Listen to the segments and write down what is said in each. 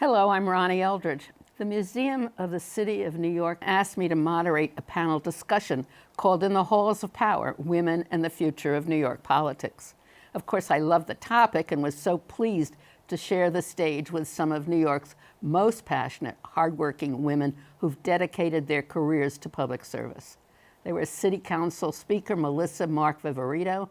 Hello, I'm Ronnie Eldridge. The Museum of the City of New York asked me to moderate a panel discussion called In the Halls of Power, Women and the Future of New York Politics. Of course, I love the topic and was so pleased to share the stage with some of New York's most passionate, hardworking women who've dedicated their careers to public service. They were City Council Speaker Melissa Mark-Viverito,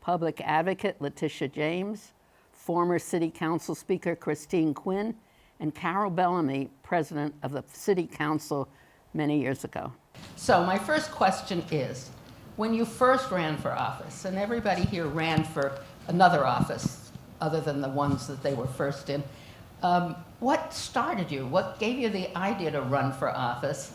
Public Advocate Letitia James, former City Council Speaker Christine Quinn, and Carol Bellamy, President of the City Council many years ago. So my first question is, when you first ran for office, and everybody here ran for another office other than the ones that they were first in, what started you? What gave you the idea to run for office?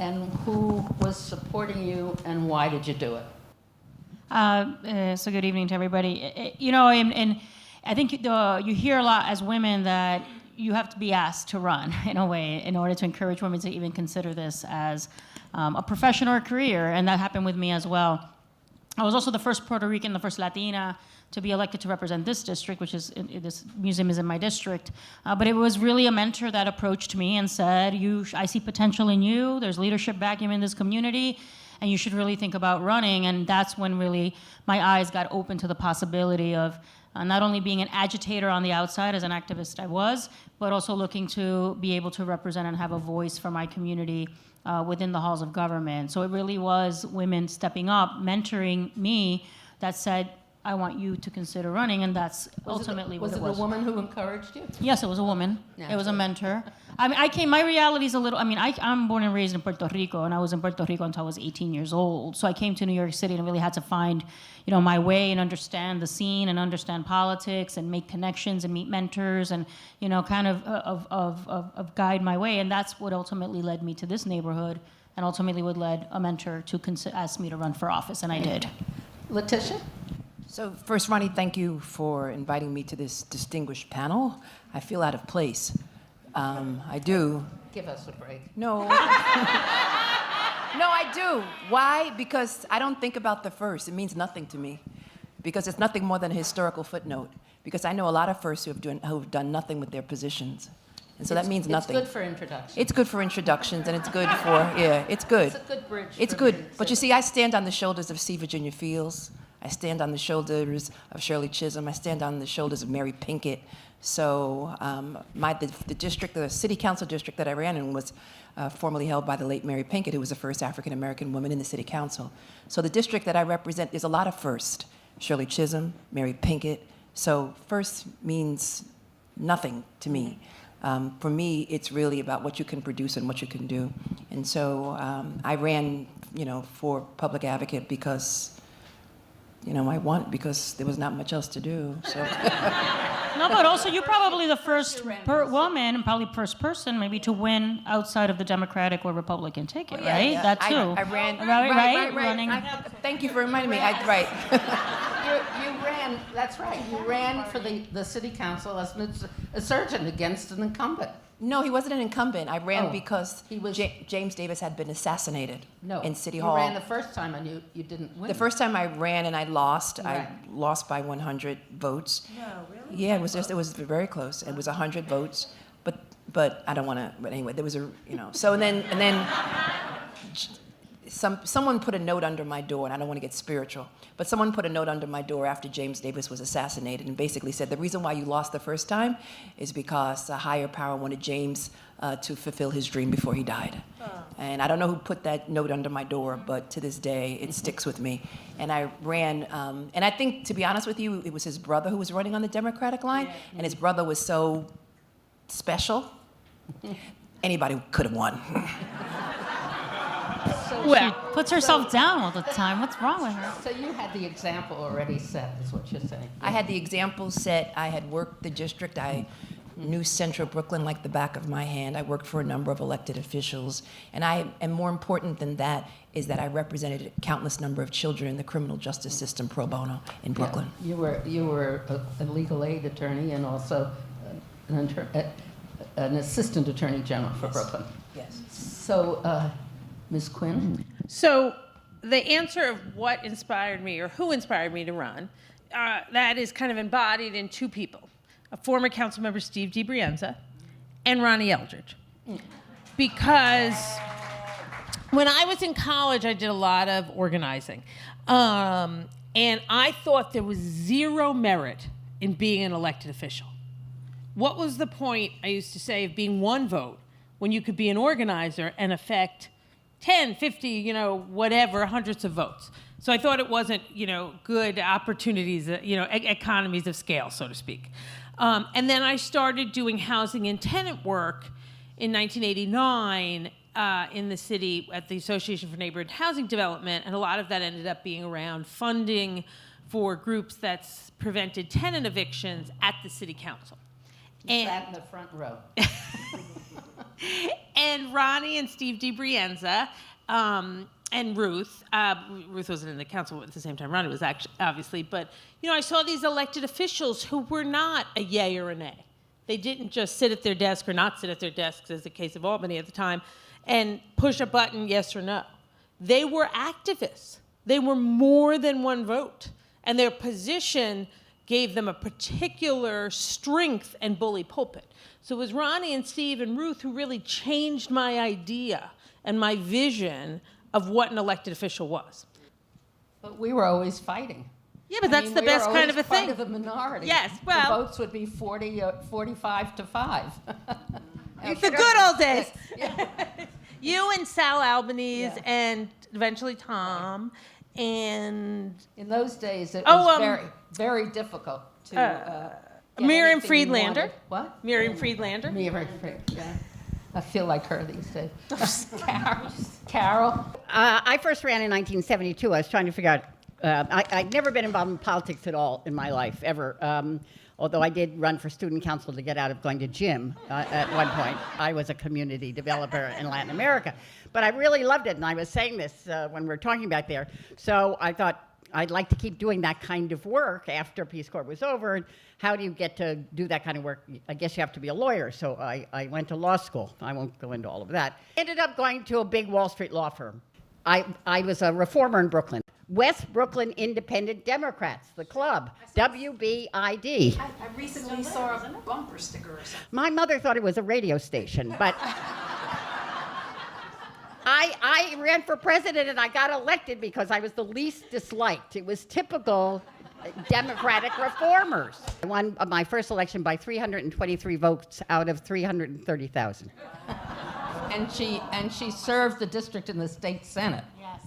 And who was supporting you, and why did you do it? So good evening to everybody. You know, and I think you hear a lot as women that you have to be asked to run, in a way, in order to encourage women to even consider this as a profession or a career, and that happened with me as well. I was also the first Puerto Rican, the first Latina to be elected to represent this district, which is, this museum is in my district. But it was really a mentor that approached me and said, I see potential in you, there's leadership vacuum in this community, and you should really think about running. And that's when really my eyes got open to the possibility of not only being an agitator on the outside, as an activist I was, but also looking to be able to represent and have a voice for my community within the halls of government. So it really was women stepping up, mentoring me, that said, I want you to consider running, and that's ultimately what it was. Was it a woman who encouraged you? Yes, it was a woman. Naturally. It was a mentor. I mean, my reality is a little, I'm born and raised in Puerto Rico, and I was in Puerto Rico until I was 18 years old. So I came to New York City and really had to find, my way and understand the scene and understand politics and make connections and meet mentors and, kind of guide my way. And that's what ultimately led me to this neighborhood, and ultimately what led a mentor to ask me to run for office, and I did. Letitia? So first, Ronnie, thank you for inviting me to this distinguished panel. I feel out of place. I do. Give us a break. No. No, I do. Why? Because I don't think about the first. It means nothing to me. Because it's nothing more than a historical footnote. Because I know a lot of firsts who have done nothing with their positions. And so that means nothing. It's good for introductions. It's good for introductions, and it's good for, it's good. It's a good bridge. It's good. But you see, I stand on the shoulders of C. Virginia Fields. I stand on the shoulders of Shirley Chisholm. I stand on the shoulders of Mary Pinkett. So the district, the city council district that I ran in was formerly held by the late Mary Pinkett, who was the first African-American woman in the city council. So the district that I represent, there's a lot of first. Shirley Chisholm, Mary Pinkett. So first means nothing to me. For me, it's really about what you can produce and what you can do. And so I ran, for public advocate because because there was not much else to do. So. No, but also you're probably the first woman and probably first person maybe to win outside of the Democratic or Republican ticket, right? Yeah. That too. I ran. Right. Running. Thank you for reminding me. Right. You ran. That's right. You ran for the city council as an insurgent against an incumbent. No, he wasn't an incumbent. I ran because James Davis had been assassinated in City Hall. You ran the first time and you didn't win. The first time I ran and I lost. Right. I lost by 100 votes. No, really? Yeah, it was very close. It was 100 votes, but I don't want to. But anyway, there was So and then someone put a note under my door, and I don't want to get spiritual, but someone put a note under my door after James Davis was assassinated and basically said the reason why you lost the first time is because a higher power wanted James to fulfill his dream before he died. Oh. And I don't know who put that note under my door, but to this day it sticks with me. And I ran, and I think, to be honest with you, it was his brother who was running on the Democratic line, and his brother was so special, anybody could have won. She puts herself down all the time. What's wrong with her? So you had the example already set, is what you're saying. I had the example set. I had worked the district. I knew Central Brooklyn like the back of my hand. I worked for a number of elected officials. And more important than that is that I represented a countless number of children in the criminal justice system pro bono in Brooklyn. Yeah. You were a legal aid attorney and also an assistant attorney general for Brooklyn. Yes. So, Ms. Quinn? So the answer of what inspired me or who inspired me to run, that is kind of embodied in two people. A former council member, Steve DiBrienza, and Ronnie Eldridge. Because when I was in college, I did a lot of organizing. And I thought there was zero merit in being an elected official. What was the point, I used to say, of being one vote when you could be an organizer and affect 10, 50, whatever, hundreds of votes? So I thought it wasn't, good opportunities, economies of scale, so to speak. And then I started doing housing and tenant work in 1989 in the city at the Association for Neighborhood Housing Development, and a lot of that ended up being around funding for groups that prevented tenant evictions at the city council. And sat in the front row. And Ronnie and Steve DiBrienza and Ruth wasn't in the council at the same time Ronnie was, actually, obviously, but I saw these elected officials who were not a yay or a nay. They didn't just sit at their desk or not sit at their desks, as the case of Albany at the time, and push a button, yes or no. They were activists. They were more than one vote. And their position gave them a particular strength and bully pulpit. So it was Ronnie and Steve and Ruth who really changed my idea and my vision of what an elected official was. But we were always fighting. Yeah, but that's the best kind of a thing. Part of the minority. Yes, well, the votes would be 45 to 5. It's the good old days. You and Sal Albanese and eventually Tom, and in those days it was very, very difficult to. Miriam Friedlander. What? Miriam Friedlander. Miriam Friedlander. Yeah. I feel like her these days. Carol. I first ran in 1972. I was trying to figure out. I'd never been involved in politics at all in my life, ever. Although I did run for student council to get out of going to gym at one point. I was a community developer in Latin America. But I really loved it, and I was saying this when we were talking back there. So I thought I'd like to keep doing that kind of work after Peace Corps was over. And how do you get to do that kind of work? I guess you have to be a lawyer. So I went to law school. I won't go into all of that. Ended up going to a big Wall Street law firm. I was a reformer in Brooklyn. West Brooklyn Independent Democrats, the club, WBID. I recently saw a bumper sticker or something. My mother thought it was a radio station, but I ran for president and I got elected because I was the least disliked. It was typical Democratic reformers. I won my first election by 323 votes out of 330,000. And she served the district in the state senate. Yes.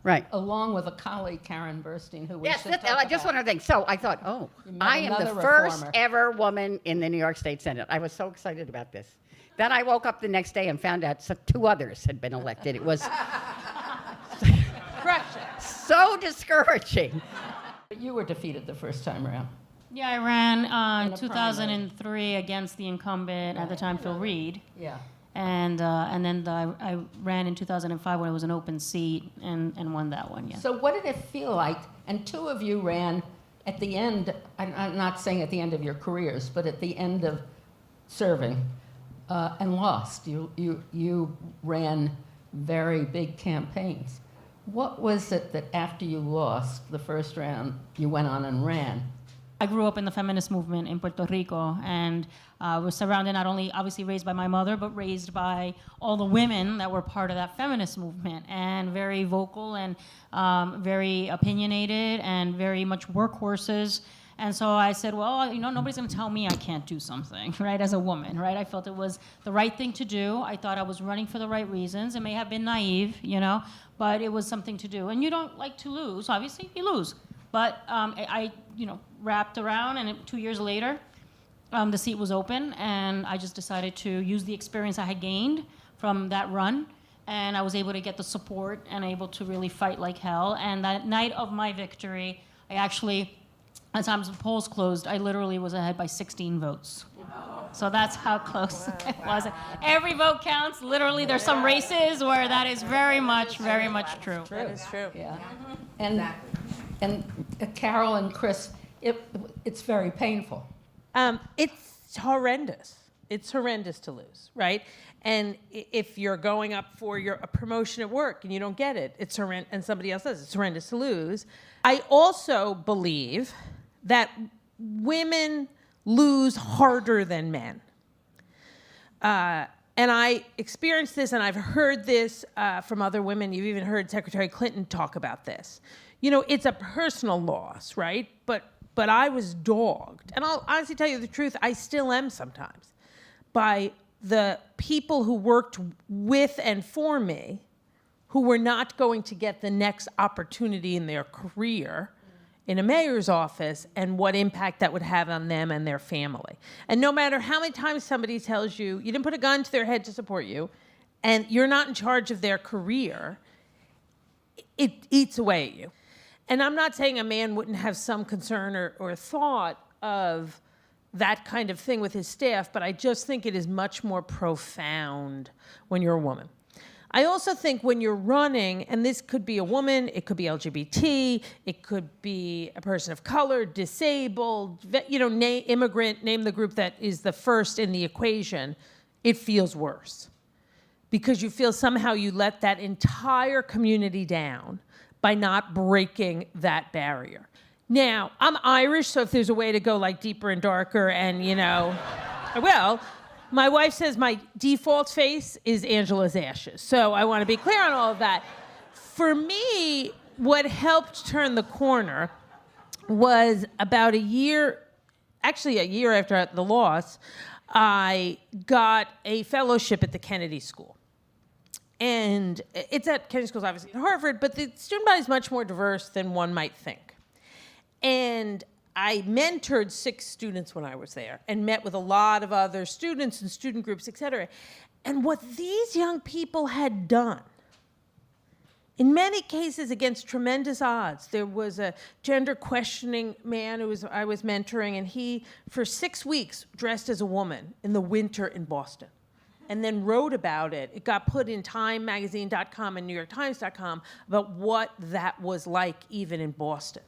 Right. Along with a colleague, Karen Burstein, who we Yes, should just talk one about. other thing. So I thought, I am the another first reformer. ever woman in the New York State Senate. I was so excited about this. Then I woke up the next day and found out two others had been elected. It was so discouraging. But you were defeated the first time around. Yeah, I ran In in a 2003 against the incumbent at the time, Phil Reed. Yeah. And then I ran in 2005 when it was an open seat and won that one, yeah. So what did it feel like? And two of you ran at the end, I'm not saying at the end of your careers, but at the end of serving and lost. You ran very big campaigns. What was it that after you lost the first round, you went on and ran? I grew up in the feminist movement in Puerto Rico and was surrounded, not only obviously raised by my mother, but raised by all the women that were part of that feminist movement, and very vocal and very opinionated and very much workhorses. And so I said, well, nobody's going to tell me I can't do something, right, as a woman, right? I felt it was the right thing to do. I thought I was running for the right reasons. It may have been naive, but it was something to do. And you don't like to lose. Obviously, you lose. But I wrapped around, and 2 years later, the seat was open, and I just decided to use the experience I had gained from that run, and I was able to get the support and able to really fight like hell. And that night of my victory, I actually, at times the polls closed, I literally was ahead by 16 votes. So that's how close it was. Every vote counts. Literally, there's some races where that is very much true. That is true. Yeah. And Carol and Chris, it's very painful. It's horrendous. It's horrendous to lose, right? And if you're going up for a promotion at work and you don't get it, it's horrendous, and somebody else says it's horrendous to lose. I also believe that women lose harder than men. And I experienced this, and I've heard this from other women. You've even heard Secretary Clinton talk about this. You know, it's a personal loss, right? But I was dogged. And I'll honestly tell you the truth, I still am sometimes, by the people who worked with and for me who were not going to get the next opportunity in their career in a mayor's office, and what impact that would have on them and their family. And no matter how many times somebody tells you, you didn't put a gun to their head to support you, and you're not in charge of their career, it eats away at you. And I'm not saying a man wouldn't have some concern or thought of that kind of thing with his staff, but I just think it is much more profound when you're a woman. I also think when you're running, and this could be a woman, it could be LGBT, it could be a person of color, disabled, you know, immigrant, name the group that is the first in the equation, it feels worse. Because you feel somehow you let that entire community down by not breaking that barrier. Now, I'm Irish, so if there's a way to go like deeper and darker and, you know, I will. My wife says my default face is Angela's ashes. So I want to be clear on all of that. For me, what helped turn the corner was about a year after the loss, I got a fellowship at the Kennedy School. And it's at Kennedy School, obviously at Harvard, but the student body is much more diverse than one might think. And I mentored 6 students when I was there and met with a lot of other students and student groups, et cetera. And what these young people had done, in many cases against tremendous odds, there was a gender questioning man I was mentoring, and he, for 6 weeks, dressed as a woman in the winter in Boston, and then wrote about it. It got put in TimeMagazine.com and NewYorkTimes.com about what that was like even in Boston.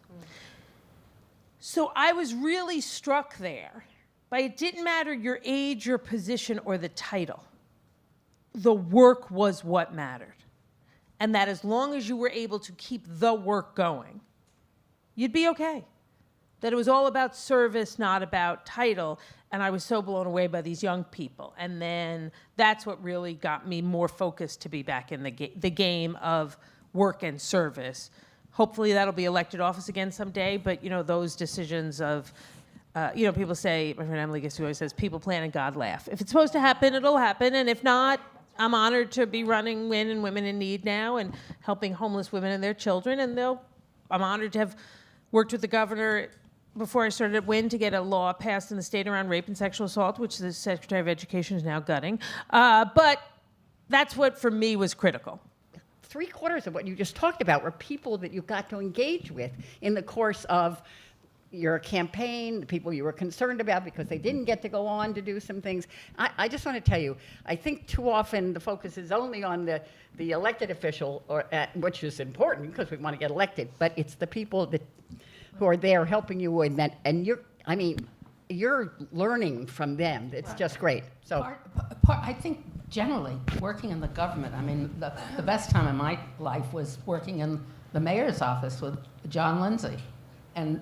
So I was really struck there by it didn't matter your age, your position, or the title. The work was what mattered. And that as long as you were able to keep the work going, you'd be okay. That it was all about service, not about title. And I was so blown away by these young people. And then that's what really got me more focused to be back in the game of work and service. Hopefully that'll be elected office again someday, but you know, those decisions of, you know, people say, my friend Emily Gissou always says, people plan and God laugh. If it's supposed to happen, it'll happen, and if not, I'm honored to be running WIN and Women in Need now and helping homeless women and their children, and I'm honored to have worked with the governor before I started at WIN to get a law passed in the state around rape and sexual assault, which the Secretary of Education is now gutting, but that's what for me was critical. 3/4 of what you just talked about were people that you got to engage with in the course of your campaign, the people you were concerned about because they didn't get to go on to do some things. I just want to tell you, I think too often the focus is only on the elected official, which is important because we want to get elected, but it's the people who are there helping you in that, and you're learning from them. It's just great. So I think generally working in the government, I mean, the best time in my life was working in the mayor's office with John Lindsay and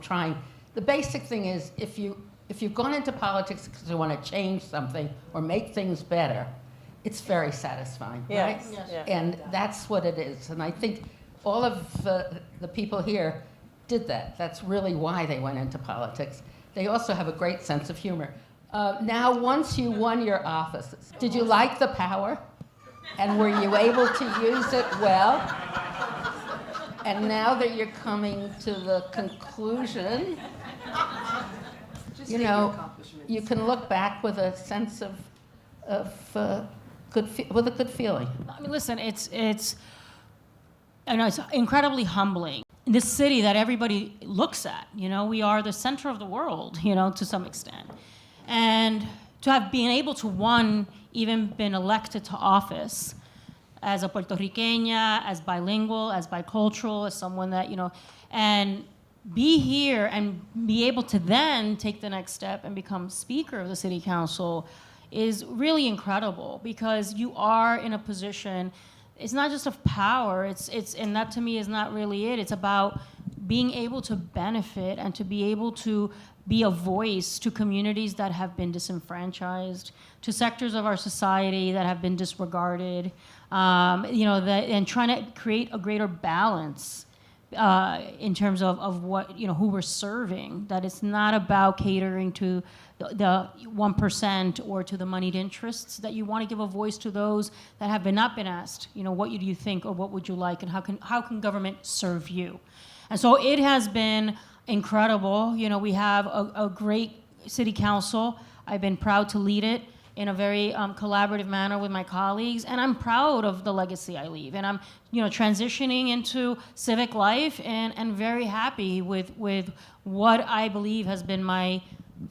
trying. The basic thing is if you've gone into politics because you want to change something or make things better, it's very satisfying, right? Yes. And that's what it is. And I think all of the people here did that. That's really why they went into politics. They also have a great sense of humor. Now, once you won your offices, did you like the power? And were you able to use it well? And now that you're coming to the conclusion, you know, you can look back with a sense of with a good feeling. I mean, listen, I know it's incredibly humbling. In this city that everybody looks at, you know, we are the center of the world, you know, to some extent. And to have been able to, even been elected to office as a Puerto Riqueña, as bilingual, as bicultural, as someone that, you know, and be here and be able to then take the next step and become Speaker of the City Council is really incredible because you are in a position. It's not just of power, and that to me is not really it. It's about being able to benefit and to be able to be a voice to communities that have been disenfranchised, to sectors of our society that have been disregarded, and trying to create a greater balance in terms of what, who we're serving, that it's not about catering to the 1% or to the moneyed interests, that you want to give a voice to those that have not been asked, what do you think or what would you like and how can government serve you? And so it has been incredible. We have a great city council. I've been proud to lead it in a very collaborative manner with my colleagues, and I'm proud of the legacy I leave. And I'm, transitioning into civic life, and very happy with what I believe has been my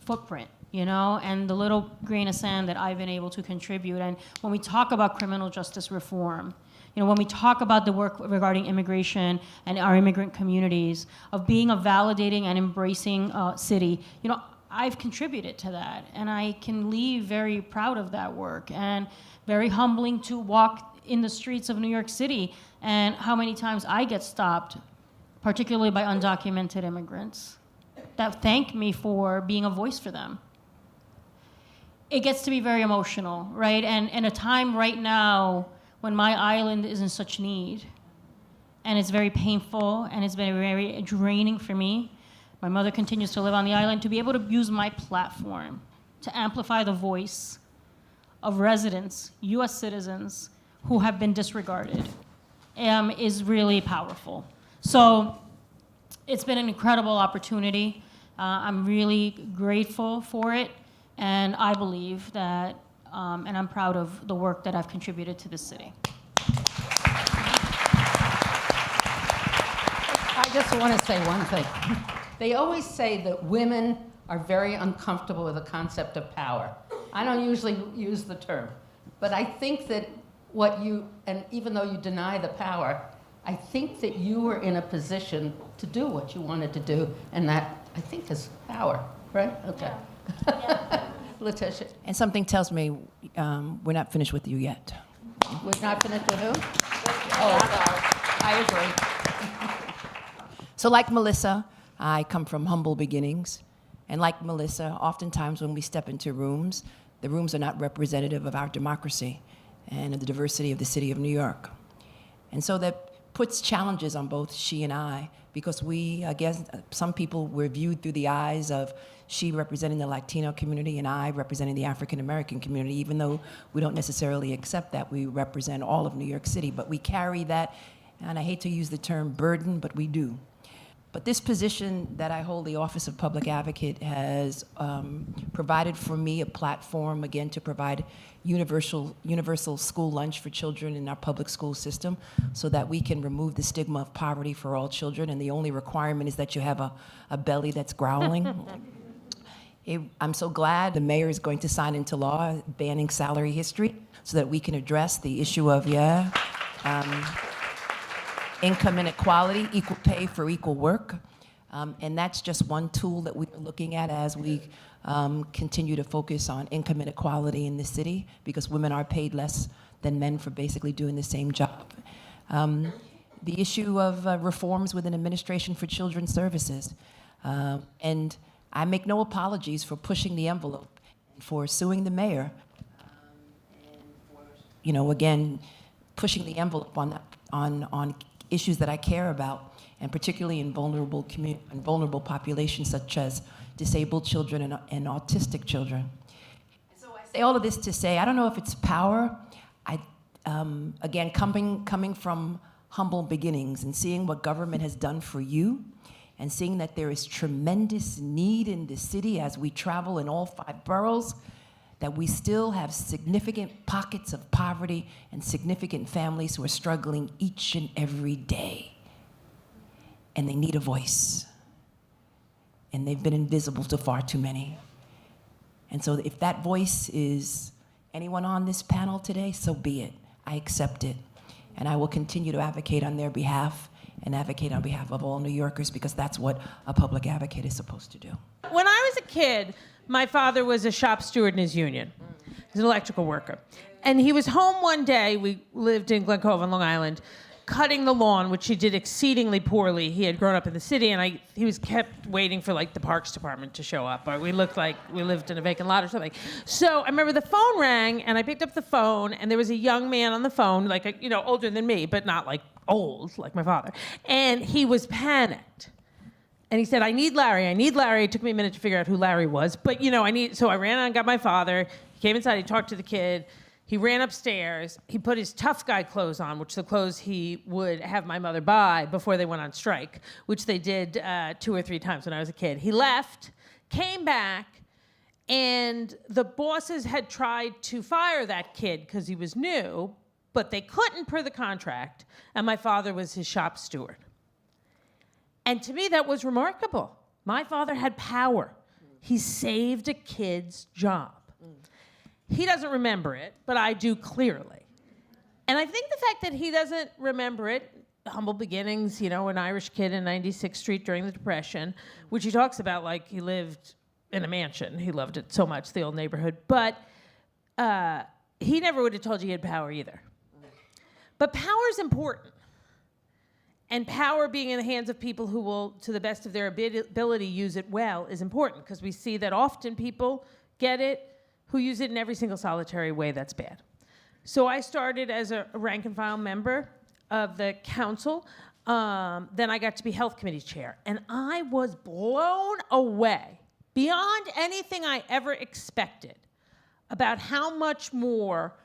footprint, and the little grain of sand that I've been able to contribute. And when we talk about criminal justice reform, when we talk about the work regarding immigration and our immigrant communities, of being a validating and embracing city, I've contributed to that, and I can leave very proud of that work, and very humbling to walk in the streets of New York City and how many times I get stopped, particularly by undocumented immigrants, that thank me for being a voice for them. It gets to be very emotional, right? And a time right now when my island is in such need, and it's very painful, and it's been very draining for me. My mother continues to live on the island. To be able to use my platform to amplify the voice of residents, US citizens, who have been disregarded, is really powerful. So it's been an incredible opportunity. I'm really grateful for it, and I believe that, and I'm proud of the work that I've contributed to this city. I just want to say one thing. They always say that women are very uncomfortable with the concept of power. I don't usually use the term, but I think that and even though you deny the power, I think that you were in a position to do what you wanted to do, and that, I think, is power, right? Okay. Yeah. Letitia. And something tells me we're not finished with you yet. We're not finished with who? Oh, I agree. So like Melissa, I come from humble beginnings. And like Melissa, oftentimes when we step into rooms, the rooms are not representative of our democracy and of the diversity of the city of New York. And so that puts challenges on both she and I, because we, I guess, some people were viewed through the eyes of she representing the Latino community and I representing the African American community, even though we don't necessarily accept that. We represent all of New York City, but we carry that, and I hate to use the term burden, but we do. But this position that I hold, the Office of Public Advocate, has provided for me a platform, again, to provide universal school lunch for children in our public school system so that we can remove the stigma of poverty for all children, and the only requirement is that you have a belly that's growling. I'm so glad the mayor is going to sign into law banning salary history so that we can address the issue of, income inequality, equal pay for equal work. And that's just one tool that we're looking at as we continue to focus on income inequality in the city, because women are paid less than men for basically doing the same job. The issue of reforms within Administration for Children's Services. And I make no apologies for pushing the envelope, for suing the mayor, and for, again, pushing the envelope on issues that I care about, and particularly in vulnerable populations such as disabled children and autistic children. So I say all of this to say, I don't know if it's power. Again, coming from humble beginnings and seeing what government has done for you, and seeing that there is tremendous need in the city as we travel in all 5 boroughs, that we still have significant pockets of poverty and significant families who are struggling each and every day. And they need a voice. And they've been invisible to far too many. And so if that voice is anyone on this panel today, so be it. I accept it. And I will continue to advocate on their behalf and advocate on behalf of all New Yorkers, because that's what a public advocate is supposed to do. When I was a kid, my father was a shop steward in his union. He's an electrical worker. And he was home one day, we lived in Glen Cove on Long Island, cutting the lawn, which he did exceedingly poorly. He had grown up in the city, and he was kept waiting for like the parks department to show up. Or we looked like we lived in a vacant lot or something. So I remember the phone rang, and I picked up the phone, and there was a young man on the phone, like older than me, but not like old like my father. And he was panicked. And he said, I need Larry. It took me a minute to figure out who Larry was. But, so I ran out and got my father. He came inside, he talked to the kid. He ran upstairs. He put his tough guy clothes on, which the clothes he would have my mother buy before they went on strike, which they did 2 or 3 times when I was a kid. He left, came back, and the bosses had tried to fire that kid because he was new, but they couldn't per the contract, and my father was his shop steward. And to me, that was remarkable. My father had power. He saved a kid's job. He doesn't remember it, but I do clearly. And I think the fact that he doesn't remember it, humble beginnings, an Irish kid in 96th Street during the Depression, which he talks about like he lived in a mansion. He loved it so much, the old neighborhood. But he never would have told you he had power either. But power is important. And power being in the hands of people who will, to the best of their ability, use it well is important, because we see that often people get it who use it in every single solitary way that's bad. So I started as a rank and file member of the council. Then I got to be health committee chair. And I was blown away, beyond anything I ever expected, about how much more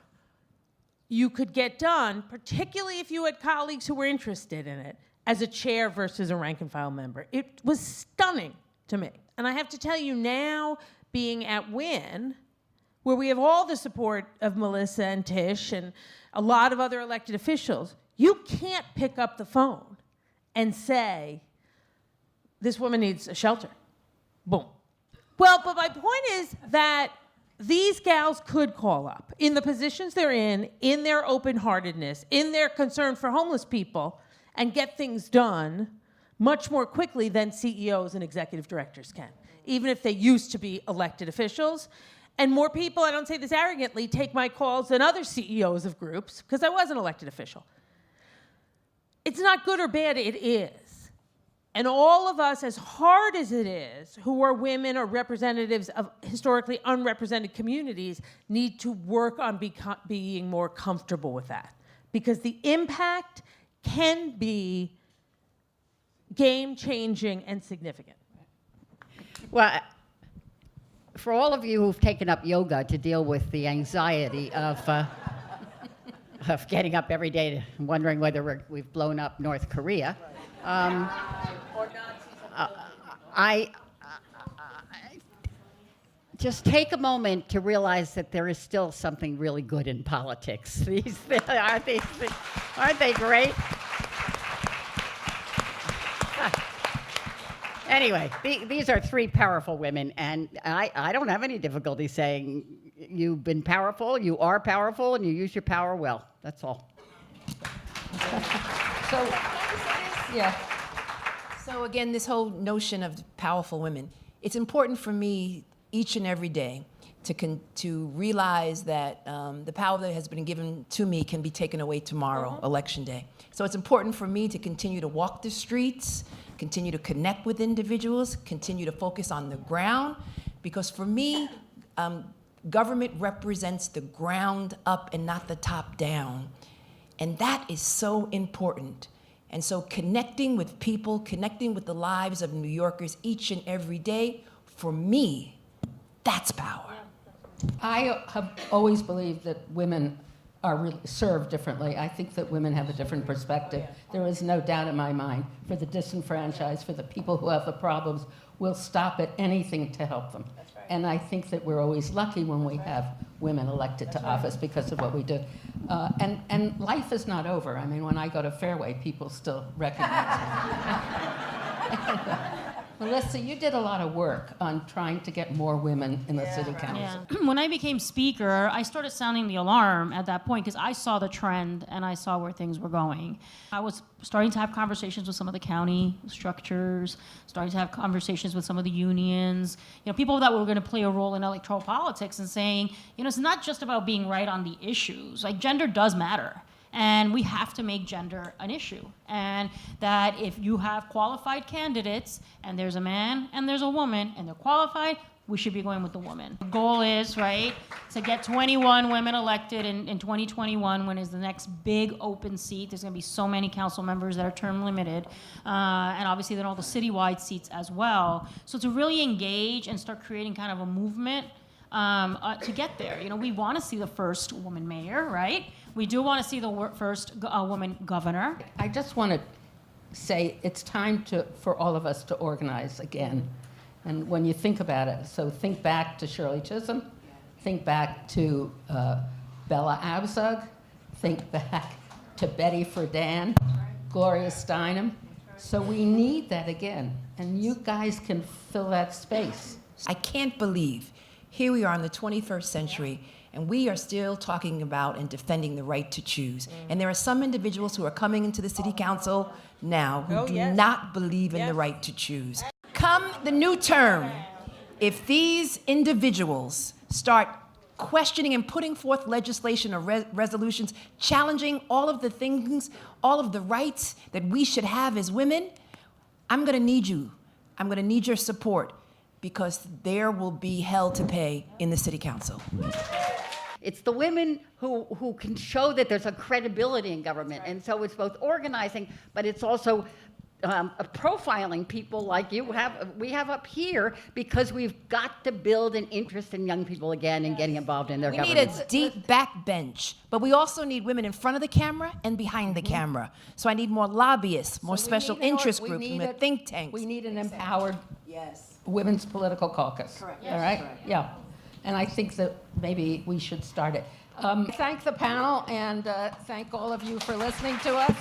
you could get done, particularly if you had colleagues who were interested in it, as a chair versus a rank and file member. It was stunning to me. And I have to tell you now, being at WIN, where we have all the support of Melissa and Tish and a lot of other elected officials, you can't pick up the phone and say, this woman needs a shelter. Boom. Well, but my point is that these gals could call up in the positions they're in their open-heartedness, in their concern for homeless people, and get things done much more quickly than CEOs and executive directors can, even if they used to be elected officials. And more people, I don't say this arrogantly, take my calls than other CEOs of groups, because I was an elected official. It's not good or bad, it is. And all of us, as hard as it is, who are women or representatives of historically unrepresented communities, need to work on being more comfortable with that. Because the impact can be game-changing and significant. Well, for all of you who've taken up yoga to deal with the anxiety of getting up every day and wondering whether we've blown up North Korea, I just take a moment to realize that there is still something really good in politics. Aren't they great? Anyway, these are 3 powerful women, and I don't have any difficulty saying you've been powerful, you are powerful, and you use your power well. That's all. So, yeah. So again, this whole notion of powerful women, it's important for me each and every day to realize that the power that has been given to me can be taken away tomorrow, Election Day. So it's important for me to continue to walk the streets, continue to connect with individuals, continue to focus on the ground, because for me, government represents the ground up and not the top down. And that is so important. And so connecting with people, connecting with the lives of New Yorkers each and every day, for me, that's power. I have always believed that women are really served differently. I think that women have a different perspective. There is no doubt in my mind, for the disenfranchised, for the people who have the problems, we'll stop at anything to help them. That's right. And I think that we're always lucky when we have women elected to office because of what we do. And life is not over. I mean, when I go to Fairway, people still recognize me. Melissa, you did a lot of work on trying to get more women in the city council. Yeah. When I became speaker, I started sounding the alarm at that point because I saw the trend and I saw where things were going. I was starting to have conversations with some of the county structures, starting to have conversations with some of the unions, people that were going to play a role in electoral politics, and saying, it's not just about being right on the issues. Like, gender does matter. And we have to make gender an issue. And that if you have qualified candidates, and there's a man and there's a woman, and they're qualified, we should be going with the woman. The goal is, right, to get 21 women elected in 2021, when is the next big open seat. There's gonna be so many council members that are term limited, and obviously then all the citywide seats as well. So to really engage and start creating kind of a movement to get there. You know, we wanna see the first woman mayor, right? We do wanna see the first woman governor. I just want to say it's time for all of us to organize again. And when you think about it, so think back to Shirley Chisholm, think back to Bella Abzug, think back to Betty Friedan, Gloria Steinem. So we need that again, and you guys can fill that space. I can't believe here we are in the 21st century, and we are still talking about and defending the right to choose. And there are some individuals who are coming into the city council now who do not believe in the right to choose. Come the new term, if these individuals start questioning and putting forth legislation or resolutions challenging all of the things, all of the rights that we should have as women, I'm going to need you. I'm going to need your support, because there will be hell to pay in the city council. It's the women who can show that there's a credibility in government. And so it's both organizing, but it's also profiling people like we have up here, because we've got to build an interest in young people again and getting involved in their government. We need a deep backbench, but we also need women in front of the camera and behind the camera. So I need more lobbyists, more special interest groups, more think tanks. We need an empowered women's political caucus. Correct. All right? Correct. Yeah. And I think that maybe we should start it. Thank the panel, and thank all of you for listening to us.